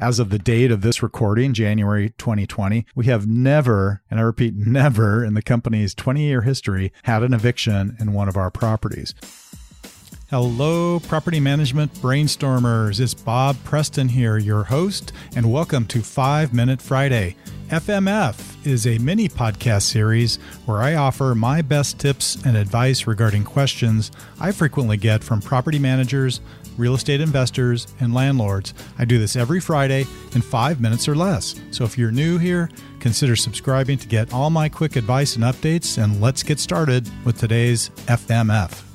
As of the date of this recording, January 2020, we have never, and I repeat, never in the company's 20-year history had an eviction in one of our properties. Hello, property management brainstormers. It's Bob Preston here, your host, and welcome to 5 Minute Friday. FMF is a mini podcast series where I offer my best tips and advice regarding questions I frequently get from property managers, real estate investors, and landlords. I do this every Friday in 5 minutes or less. So if you're new here, consider subscribing to get all my quick advice and updates, and let's get started with today's FMF.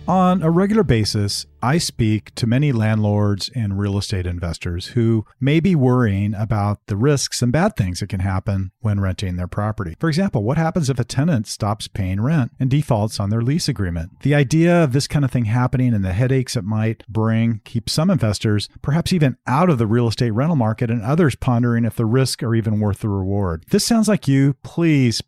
On a regular basis, I speak to many landlords and real estate investors who may be worrying about the risks and bad things that can happen when renting their property. For example, what happens if a tenant stops paying rent and defaults on their lease agreement? The idea of this kind of thing happening and the headaches it might bring keep some investors perhaps even out of the real estate rental market, and others pondering if the risks are even worth the reward. If this sounds like you, please,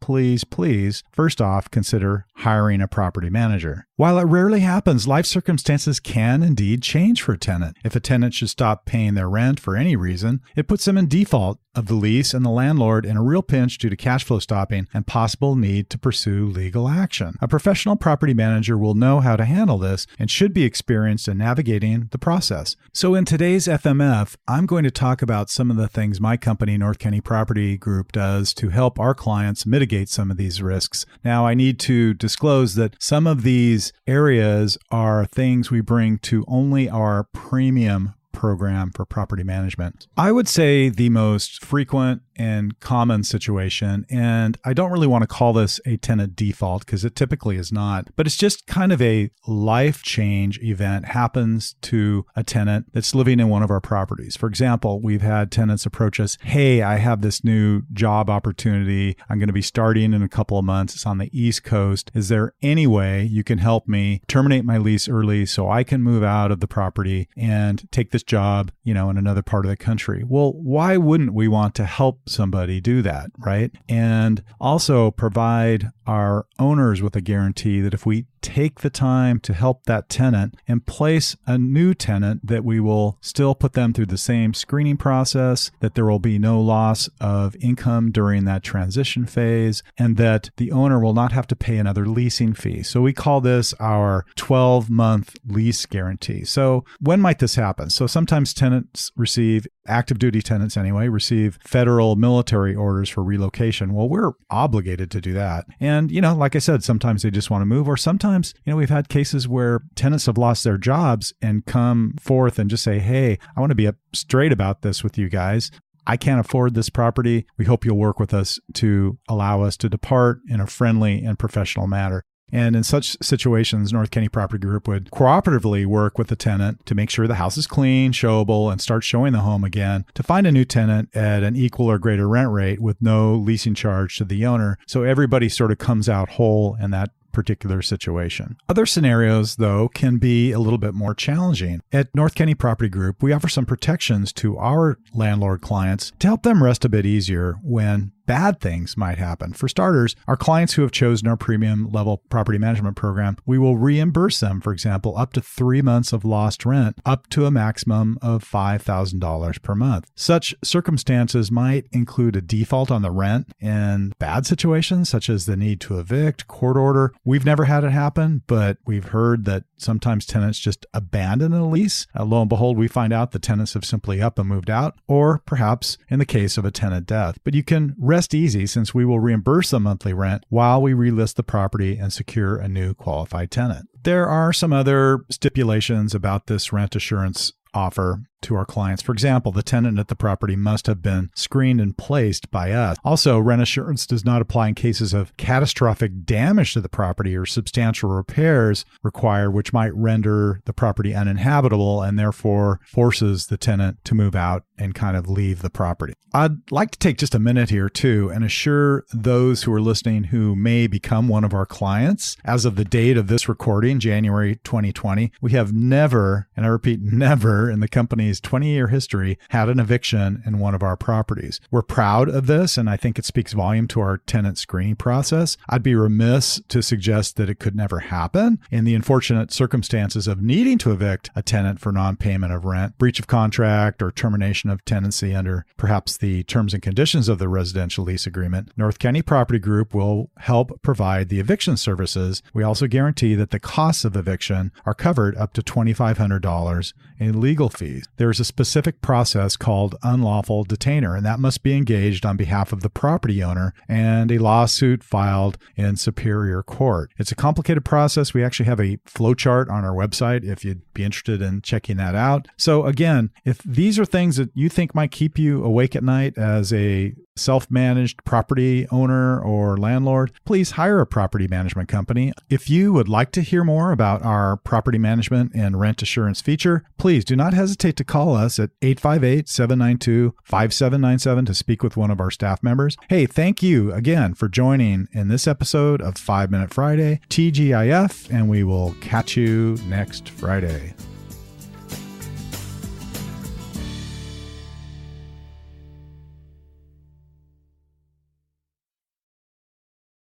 first off, consider hiring a property manager. While it rarely happens, life circumstances can indeed change for a tenant. If a tenant should stop paying their rent for any reason, it puts them in default of the lease and the landlord in a real pinch due to cash flow stopping and possible need to pursue legal action. A professional property manager will know how to handle this and should be experienced in navigating the process. So in today's FMF, I'm going to talk about some of the things my company, North County Property Group, does to help our clients mitigate some of these risks. Now, I need to disclose that some of these areas are things we bring to only our premium program for property management. I would say the most frequent and common situation, and I don't really want to call this a tenant default because it typically is not, but it's just kind of a life change event happens to a tenant that's living in one of our properties. For example, we've had tenants approach us, hey, I have this new job opportunity. I'm going to be starting in a couple of months. It's on the East Coast. Is there any way you can help me terminate my lease early so I can move out of the property and take this job, in another part of the country? Well, why wouldn't we want to help somebody do that, right? And also provide our owners with a guarantee that if we take the time to help that tenant and place a new tenant, that we will still put them through the same screening process, that there will be no loss of income during that transition phase, and that the owner will not have to pay another leasing fee. So we call this our 12-month lease guarantee. So when might this happen? So sometimes tenants receive, active duty tenants anyway, receive federal military orders for relocation. Well, we're obligated to do that. And, like I said, sometimes they just want to move, or sometimes, we've had cases where tenants have lost their jobs and come forth and just say, hey, I want to be straight about this with you guys. I can't afford this property. We hope you'll work with us to allow us to depart in a friendly and professional manner. And in such situations, North County Property Group would cooperatively work with the tenant to make sure the house is clean, showable, and start showing the home again, to find a new tenant at an equal or greater rent rate with no leasing charge to the owner. So everybody sort of comes out whole in that particular situation. Other scenarios, though, can be a little bit more challenging. At North County Property Group, we offer some protections to our landlord clients to help them rest a bit easier when bad things might happen. For starters, our clients who have chosen our premium level property management program, we will reimburse them, for example, up to 3 months of lost rent, up to a maximum of $5,000 per month. Such circumstances might include a default on the rent in bad situations, such as the need to evict, court order. We've never had it happen, but we've heard that sometimes tenants just abandon a lease. Lo and behold, we find out the tenants have simply up and moved out, or perhaps in the case of a tenant death. But you can rest easy, since we will reimburse the monthly rent while we relist the property and secure a new qualified tenant. There are some other stipulations about this rent assurance offer to our clients. For example, the tenant at the property must have been screened and placed by us. Also, rent assurance does not apply in cases of catastrophic damage to the property or substantial repairs required, which might render the property uninhabitable and therefore forces the tenant to move out and kind of leave the property. I'd like to take just a minute here too and assure those who are listening who may become one of our clients. As of the date of this recording, January 2020, we have never, and I repeat, never in the company's company's 20-year history had an eviction in one of our properties. We're proud of this, and I think it speaks volume to our tenant screening process. I'd be remiss to suggest that it could never happen in the unfortunate circumstances of needing to evict a tenant for non-payment of rent, breach of contract, or termination of tenancy under perhaps the terms and conditions of the residential lease agreement. North County Property Group will help provide the eviction services. We also guarantee that the costs of eviction are covered up to $2,500 in legal fees. There is a specific process called unlawful detainer, and that must be engaged on behalf of the property owner and a lawsuit filed in Superior Court. It's a complicated process. We actually have a flowchart on our website if you'd be interested in checking that out. So again, if these are things that you think might keep you awake at night as a self-managed property owner or landlord, please hire a property management company. If you would like to hear more about our property management and rent assurance feature, please do not hesitate to call us at 858-792-5797 to speak with one of our staff members. Hey, thank you again for joining in this episode of 5 Minute Friday, TGIF, and we will catch you next Friday.